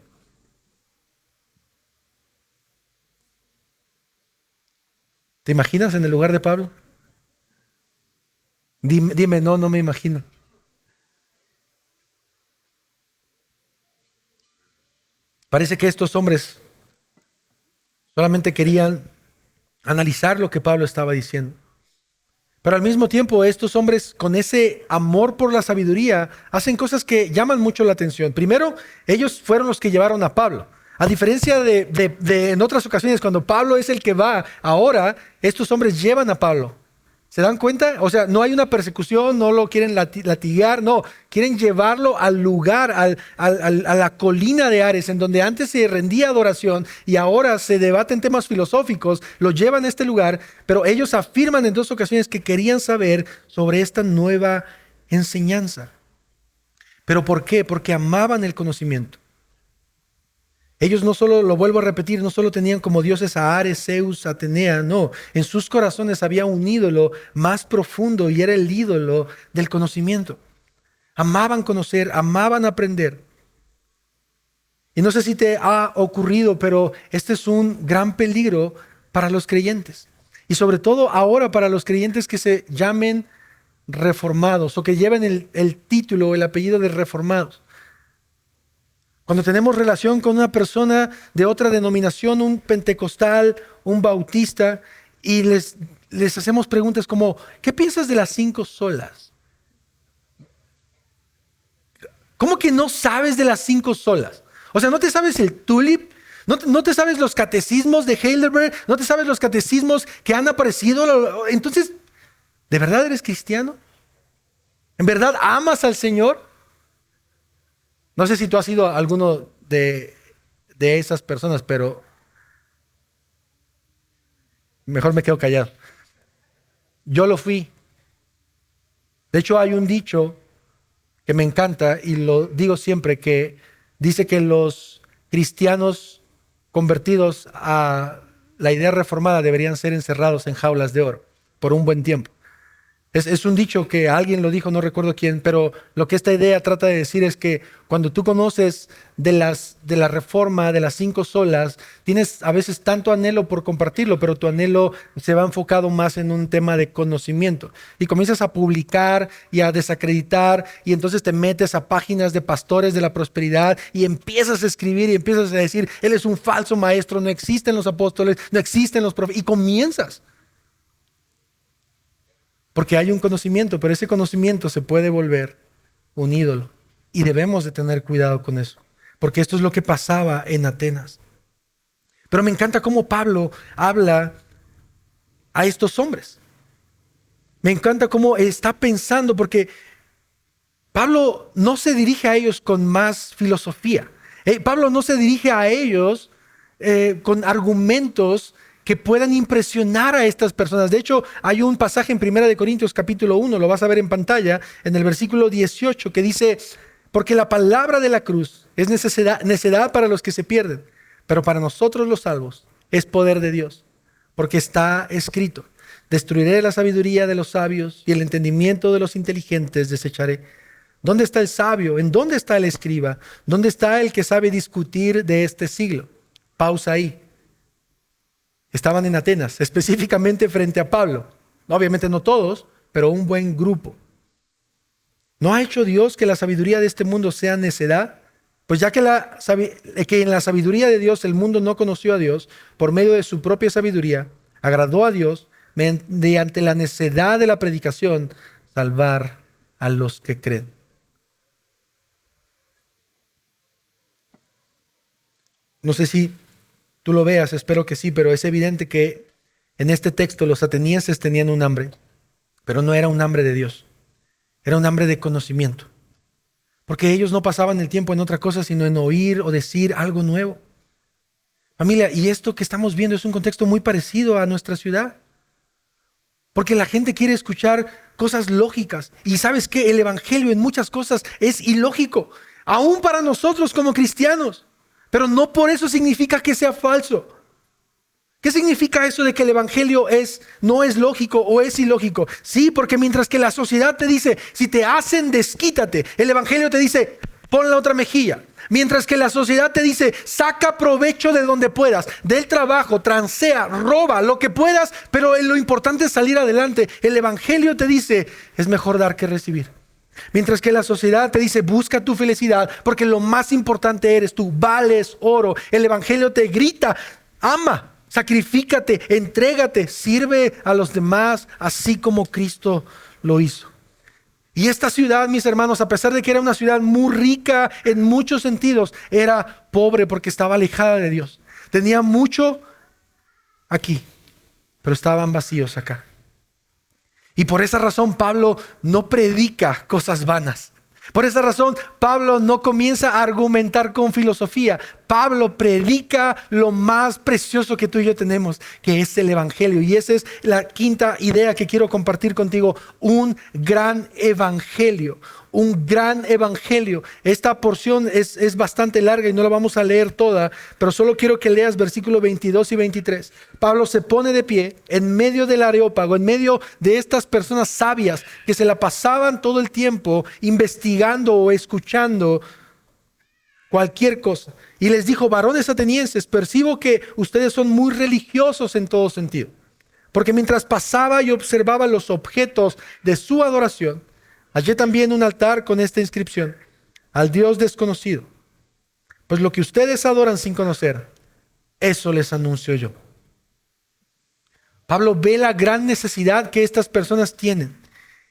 Speaker 1: ¿Te imaginas en el lugar de Pablo? Dime, no, no me imagino. Parece que estos hombres solamente querían analizar lo que Pablo estaba diciendo. Pero al mismo tiempo, estos hombres con ese amor por la sabiduría hacen cosas que llaman mucho la atención. Primero, ellos fueron los que llevaron a Pablo. A diferencia de en otras ocasiones, cuando Pablo es el que va, ahora estos hombres llevan a Pablo. ¿Se dan cuenta? O sea, no hay una persecución, no lo quieren latigar, no, quieren llevarlo al lugar, a la colina de Ares, en donde antes se rendía adoración y ahora se debaten temas filosóficos, lo llevan a este lugar, pero ellos afirman en dos ocasiones que querían saber sobre esta nueva enseñanza. ¿Pero por qué? Porque amaban el conocimiento. Ellos no solo, lo vuelvo a repetir, no solo tenían como dioses a Ares, Zeus, Atenea, no. En sus corazones había un ídolo más profundo y era el ídolo del conocimiento. Amaban conocer, amaban aprender. Y no sé si te ha ocurrido, pero este es un gran peligro para los creyentes. Y sobre todo ahora para los creyentes que se llamen reformados o que lleven el título o el apellido de reformados. Cuando tenemos relación con una persona de otra denominación, un pentecostal, un bautista, y les hacemos preguntas como: ¿qué piensas de las 5 solas? ¿Cómo que no sabes de las 5 solas? O sea, ¿no te sabes el tulip? ¿No te sabes los catecismos de Heidelberg? ¿No te sabes los catecismos que han aparecido? Entonces, ¿de verdad eres cristiano? ¿En verdad amas al Señor? No sé si tú has sido alguno de esas personas, pero mejor me quedo callado. Yo lo fui. De hecho, hay un dicho que me encanta y lo digo siempre, que dice que los cristianos convertidos a la idea reformada deberían ser encerrados en jaulas de oro por un buen tiempo. Es un dicho que alguien lo dijo, no recuerdo quién, pero lo que esta idea trata de decir es que cuando tú conoces de la reforma, de las 5 solas, tienes a veces tanto anhelo por compartirlo, pero tu anhelo se va enfocado más en un tema de conocimiento. Y comienzas a publicar y a desacreditar, y entonces te metes a páginas de pastores de la prosperidad y empiezas a escribir y empiezas a decir: él es un falso maestro, no existen los apóstoles, no existen los profetas, y comienzas. Porque hay un conocimiento, pero ese conocimiento se puede volver un ídolo. Y debemos de tener cuidado con eso. porque esto es lo que pasaba en Atenas. Pero me encanta cómo Pablo habla a estos hombres. Me encanta cómo está pensando, porque Pablo no se dirige a ellos con más filosofía. Pablo no se dirige a ellos con argumentos que puedan impresionar a estas personas. De hecho, hay un pasaje en 1 Corintios capítulo 1, lo vas a ver en pantalla, en el versículo 18, que dice: porque la palabra de la cruz es necedad para los que se pierden, pero para nosotros los salvos es poder de Dios. Porque está escrito: destruiré la sabiduría de los sabios y el entendimiento de los inteligentes desecharé. ¿Dónde está el sabio? ¿En dónde está el escriba? ¿Dónde está el que sabe discutir de este siglo? Pausa ahí. Estaban en Atenas, específicamente frente a Pablo. Obviamente no todos, pero un buen grupo. ¿No ha hecho Dios que la sabiduría de este mundo sea necedad? Pues ya que en la sabiduría de Dios el mundo no conoció a Dios, por medio de su propia sabiduría, agradó a Dios mediante la necedad de la predicación, salvar a los que creen. No sé si tú lo veas, espero que sí, pero es evidente que en este texto los atenienses tenían un hambre, pero no era un hambre de Dios, era un hambre de conocimiento. Porque ellos no pasaban el tiempo en otra cosa, sino en oír o decir algo nuevo. Familia, y esto que estamos viendo es un contexto muy parecido a nuestra ciudad. Porque la gente quiere escuchar cosas lógicas. Y ¿sabes qué? El evangelio en muchas cosas es ilógico, aún para nosotros como cristianos. Pero no por eso significa que sea falso. ¿Qué significa eso de que el evangelio no es lógico o es ilógico? Sí, porque mientras que la sociedad te dice: si te hacen, desquítate, el evangelio te dice: pon la otra mejilla. Mientras que la sociedad te dice: saca provecho de donde puedas, del trabajo, transea, roba, lo que puedas, pero lo importante es salir adelante. El evangelio te dice: es mejor dar que recibir. Mientras que la sociedad te dice: busca tu felicidad, porque lo más importante eres tú, vales oro. El evangelio te grita: ama, sacrifícate, entrégate, sirve a los demás, así como Cristo lo hizo. Y esta ciudad, mis hermanos, a pesar de que era una ciudad muy rica en muchos sentidos, era pobre porque estaba alejada de Dios. Tenía mucho aquí, pero estaban vacíos acá. Y por esa razón Pablo no predica cosas vanas. Por esa razón Pablo no comienza a argumentar con filosofía. Pablo predica lo más precioso que tú y yo tenemos, que es el evangelio. Y esa es la quinta idea que quiero compartir contigo: un gran evangelio. Un gran evangelio. Esta porción es bastante larga y no la vamos a leer toda, pero solo quiero que leas versículos 22 y 23. Pablo se pone de pie en medio del Areópago, en medio de estas personas sabias que se la pasaban todo el tiempo investigando o escuchando cualquier cosa. Y les dijo: varones atenienses, percibo que ustedes son muy religiosos en todo sentido. Porque mientras pasaba y observaba los objetos de su adoración, hallé también un altar con esta inscripción: al Dios desconocido. Pues lo que ustedes adoran sin conocer, eso les anuncio yo. Pablo ve la gran necesidad que estas personas tienen.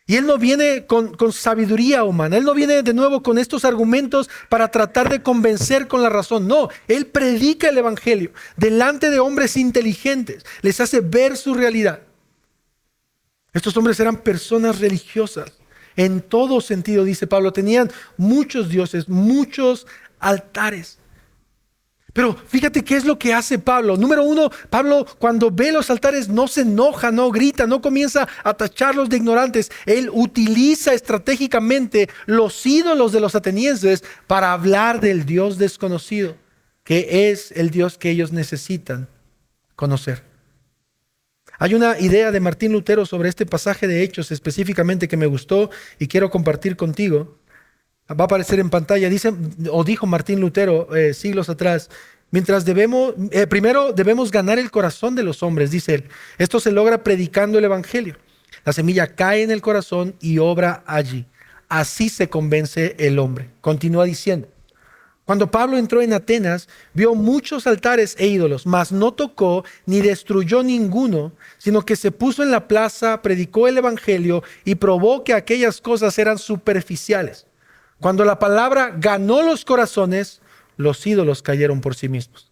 Speaker 1: Y él no viene con sabiduría humana. Él no viene de nuevo con estos argumentos para tratar de convencer con la razón. No, él predica el evangelio delante de hombres inteligentes. Les hace ver su realidad. Estos hombres eran personas religiosas. En todo sentido, dice Pablo, tenían muchos dioses, muchos altares. Pero fíjate qué es lo que hace Pablo. Número uno, Pablo cuando ve los altares no se enoja, no grita, no comienza a tacharlos de ignorantes. Él utiliza estratégicamente los ídolos de los atenienses para hablar del Dios desconocido, que es el Dios que ellos necesitan conocer. Hay una idea de Martín Lutero sobre este pasaje de Hechos específicamente que me gustó y quiero compartir contigo. Va a aparecer en pantalla. Dijo Martín Lutero siglos atrás: primero debemos ganar el corazón de los hombres, dice él. Esto se logra predicando el evangelio. La semilla cae en el corazón y obra allí. Así se convence el hombre. Continúa diciendo: cuando Pablo entró en Atenas, vio muchos altares e ídolos, mas no tocó ni destruyó ninguno, sino que se puso en la plaza, predicó el evangelio y probó que aquellas cosas eran superficiales. Cuando la palabra ganó los corazones, los ídolos cayeron por sí mismos.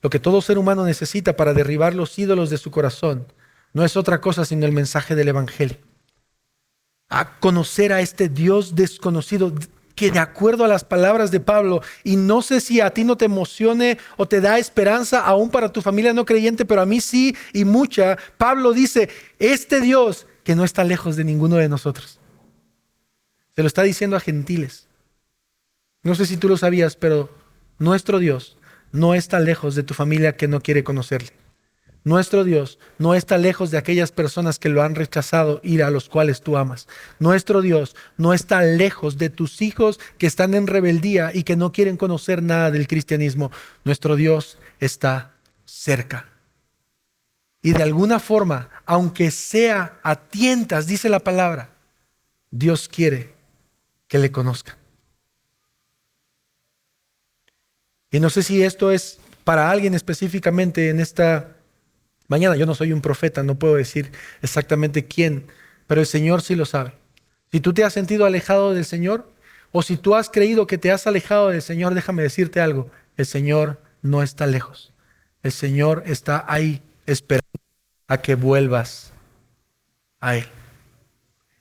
Speaker 1: Lo que todo ser humano necesita para derribar los ídolos de su corazón no es otra cosa sino el mensaje del Evangelio. A conocer a este Dios desconocido que, de acuerdo a las palabras de Pablo, y no sé si a ti no te emocione o te da esperanza aún para tu familia no creyente, pero a mí sí y mucha. Pablo dice, este Dios que no está lejos de ninguno de nosotros. Se lo está diciendo a gentiles. No sé si tú lo sabías, pero nuestro Dios no está lejos de tu familia que no quiere conocerle. Nuestro Dios no está lejos de aquellas personas que lo han rechazado y a los cuales tú amas. Nuestro Dios no está lejos de tus hijos que están en rebeldía y que no quieren conocer nada del cristianismo. Nuestro Dios está cerca. Y de alguna forma, aunque sea a tientas, dice la palabra, Dios quiere que le conozcan. Y no sé si esto es para alguien específicamente en esta mañana. Yo no soy un profeta, no puedo decir exactamente quién, pero el Señor sí lo sabe. Si tú te has sentido alejado del Señor, o si tú has creído que te has alejado del Señor, déjame decirte algo. El Señor no está lejos. El Señor está ahí esperando a que vuelvas a Él.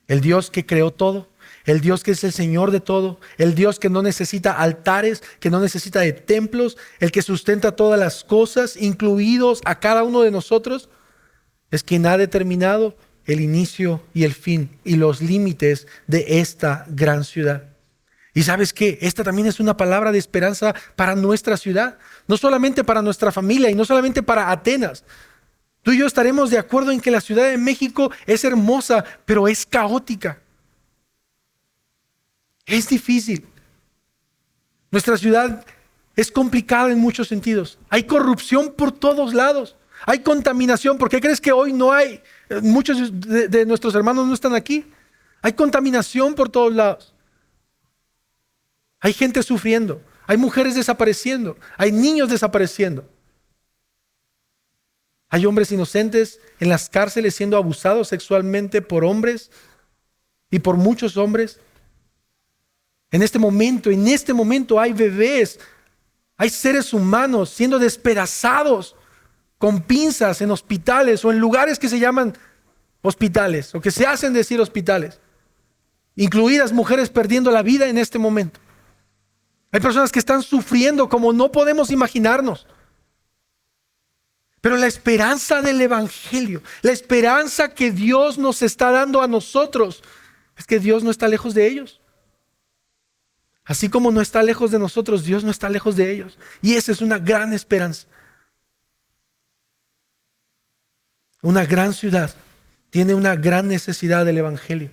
Speaker 1: El Dios que creó todo, el Dios que es el Señor de todo, el Dios que no necesita altares, que no necesita de templos, el que sustenta todas las cosas, incluidos a cada uno de nosotros, es quien ha determinado el inicio y el fin y los límites de esta gran ciudad. Y ¿sabes qué? Esta también es una palabra de esperanza para nuestra ciudad, no solamente para nuestra familia y no solamente para Atenas. Tú y yo estaremos de acuerdo en que la Ciudad de México es hermosa, pero es caótica. Es difícil. Nuestra ciudad es complicada en muchos sentidos. Hay corrupción por todos lados. Hay contaminación. ¿Por qué crees que hoy no hay? Muchos de nuestros hermanos no están aquí. Hay contaminación por todos lados. Hay gente sufriendo. Hay mujeres desapareciendo. Hay niños desapareciendo. Hay hombres inocentes en las cárceles siendo abusados sexualmente por hombres y por muchos hombres. En este momento hay bebés, hay seres humanos siendo despedazados con pinzas en hospitales o en lugares que se llaman hospitales o que se hacen decir hospitales, incluidas mujeres perdiendo la vida en este momento. Hay personas que están sufriendo como no podemos imaginarnos. Pero la esperanza del Evangelio, la esperanza que Dios nos está dando a nosotros, es que Dios no está lejos de ellos. Así como no está lejos de nosotros, Dios no está lejos de ellos. Y esa es una gran esperanza. Una gran ciudad tiene una gran necesidad del Evangelio.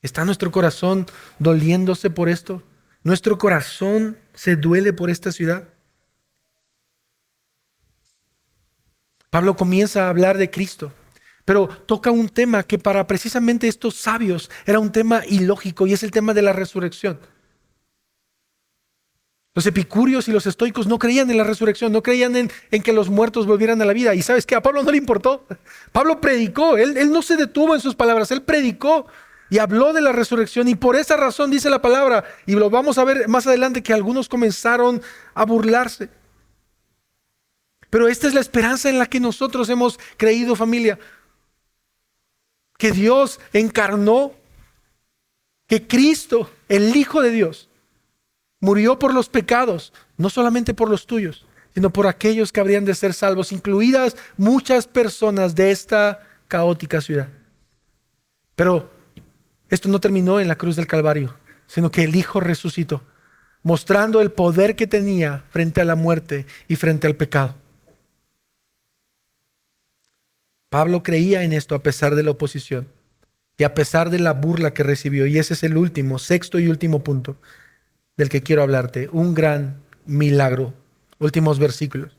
Speaker 1: ¿Está nuestro corazón doliéndose por esto? ¿Nuestro corazón se duele por esta ciudad? Pablo comienza a hablar de Cristo, pero toca un tema que para precisamente estos sabios era un tema ilógico y es el tema de la resurrección. Los epicúreos y los estoicos no creían en la resurrección, no creían en que los muertos volvieran a la vida. Y ¿sabes qué? A Pablo no le importó. Pablo predicó, él no se detuvo en sus palabras, él predicó y habló de la resurrección. Y por esa razón dice la palabra, y lo vamos a ver más adelante, que algunos comenzaron a burlarse. Pero esta es la esperanza en la que nosotros hemos creído, familia. Que Dios encarnó, que Cristo, el Hijo de Dios, murió por los pecados, no solamente por los tuyos, sino por aquellos que habrían de ser salvos, incluidas muchas personas de esta caótica ciudad. Pero esto no terminó en la cruz del Calvario, sino que el Hijo resucitó, mostrando el poder que tenía frente a la muerte y frente al pecado. Pablo creía en esto a pesar de la oposición y a pesar de la burla que recibió. Y ese es el último, sexto y último punto del que quiero hablarte. Un gran milagro. Últimos versículos.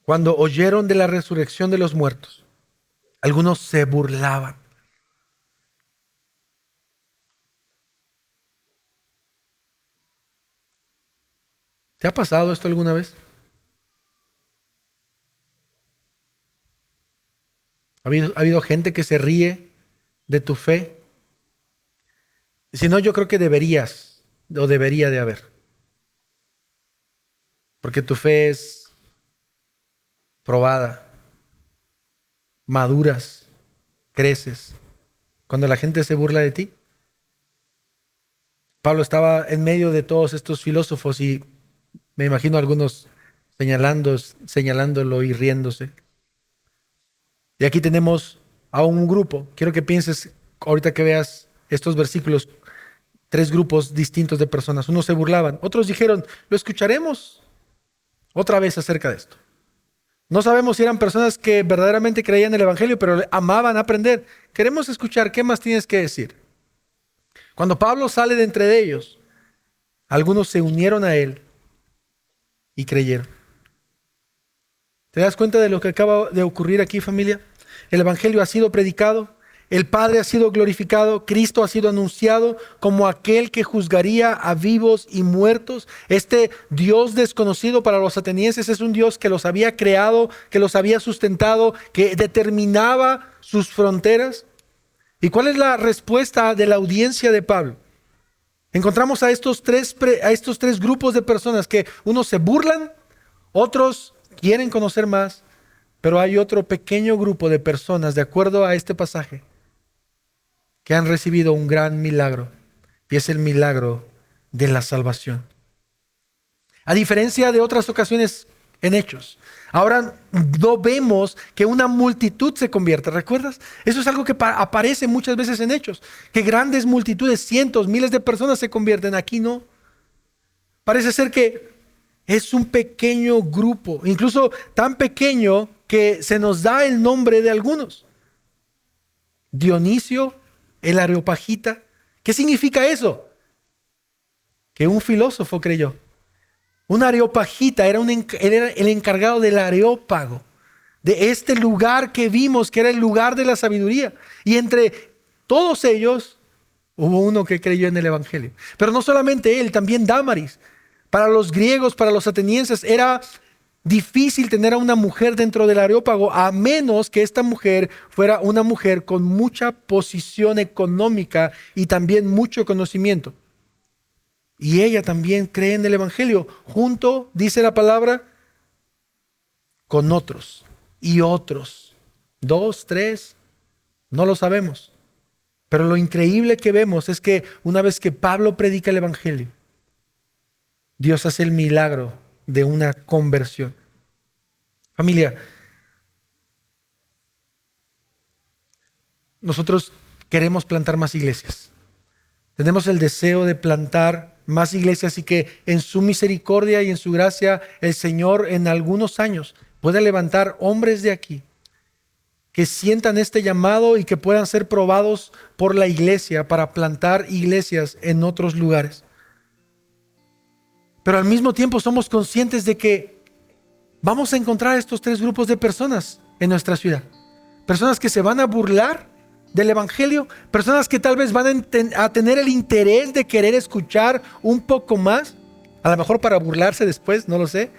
Speaker 1: Cuando oyeron de la resurrección de los muertos, algunos se burlaban. ¿Te ha pasado esto alguna vez? Ha habido gente que se ríe de tu fe. Si no, yo creo que deberías o debería de haber. Porque tu fe es probada, maduras, creces. Cuando la gente se burla de ti. Pablo estaba en medio de todos estos filósofos y me imagino algunos señalándolo y riéndose. Y aquí tenemos a un grupo. Quiero que pienses, ahorita que veas estos versículos, 3 grupos distintos de personas. Unos se burlaban, otros dijeron, lo escucharemos otra vez acerca de esto. No sabemos si eran personas que verdaderamente creían en el Evangelio, pero amaban aprender. Queremos escuchar, ¿qué más tienes que decir? Cuando Pablo sale de entre ellos, algunos se unieron a él y creyeron. ¿Te das cuenta de lo que acaba de ocurrir aquí, familia? El Evangelio ha sido predicado, el Padre ha sido glorificado, Cristo ha sido anunciado como aquel que juzgaría a vivos y muertos. Este Dios desconocido para los atenienses es un Dios que los había creado, que los había sustentado, que determinaba sus fronteras. ¿Y cuál es la respuesta de la audiencia de Pablo? Encontramos a estos tres grupos de personas que unos se burlan, otros quieren conocer más, pero hay otro pequeño grupo de personas, de acuerdo a este pasaje, que han recibido un gran milagro, y es el milagro de la salvación. A diferencia de otras ocasiones en Hechos, ahora no vemos que una multitud se convierta. ¿Recuerdas? Eso es algo que aparece muchas veces en Hechos, que grandes multitudes, cientos, miles de personas se convierten. Aquí no. Parece ser que es un pequeño grupo, incluso tan pequeño que se nos da el nombre de algunos. Dionisio, el Areopagita. ¿Qué significa eso? Que un filósofo creyó. Un Areopagita era el encargado del Areópago, de este lugar que vimos que era el lugar de la sabiduría. Y entre todos ellos hubo uno que creyó en el Evangelio. Pero no solamente él, también Dámaris. Para los griegos, para los atenienses, era difícil tener a una mujer dentro del Areópago, a menos que esta mujer fuera una mujer con mucha posición económica y también mucho conocimiento. Y ella también cree en el Evangelio, junto, dice la palabra, con otros y otros. 2, 3, no lo sabemos. Pero lo increíble que vemos es que una vez que Pablo predica el Evangelio, Dios hace el milagro de una conversión. Familia, nosotros queremos plantar más iglesias. Tenemos el deseo de plantar más iglesias y que en su misericordia y en su gracia el Señor en algunos años pueda levantar hombres de aquí que sientan este llamado y que puedan ser probados por la iglesia para plantar iglesias en otros lugares. Pero al mismo tiempo somos conscientes de que vamos a encontrar estos 3 grupos de personas en nuestra ciudad. Personas que se van a burlar del Evangelio, personas que tal vez van a tener el interés de querer escuchar un poco más, a lo mejor para burlarse después, no lo sé.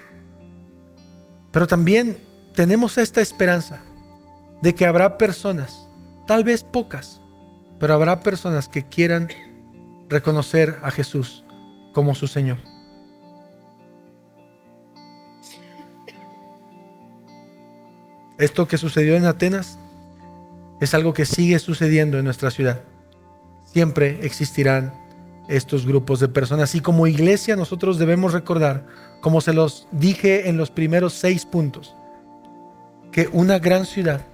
Speaker 1: Pero también tenemos esta esperanza de que habrá personas, tal vez pocas, pero habrá personas que quieran reconocer a Jesús como su Señor. Esto que sucedió en Atenas es algo que sigue sucediendo en nuestra ciudad. Siempre existirán estos grupos de personas y como iglesia nosotros debemos recordar, como se los dije en los primeros 6 puntos, que una gran ciudad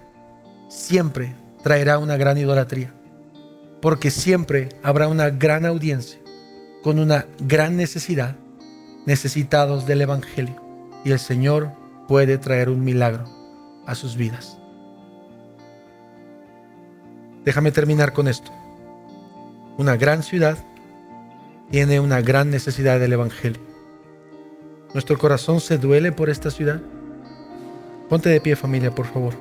Speaker 1: siempre traerá una gran idolatría, porque siempre habrá una gran audiencia con una gran necesidad, necesitados del Evangelio, y el Señor puede traer un milagro a sus vidas. Déjame terminar con esto. Una gran ciudad tiene una gran necesidad del Evangelio. ¿Nuestro corazón se duele por esta ciudad? Ponte de pie, familia, por favor.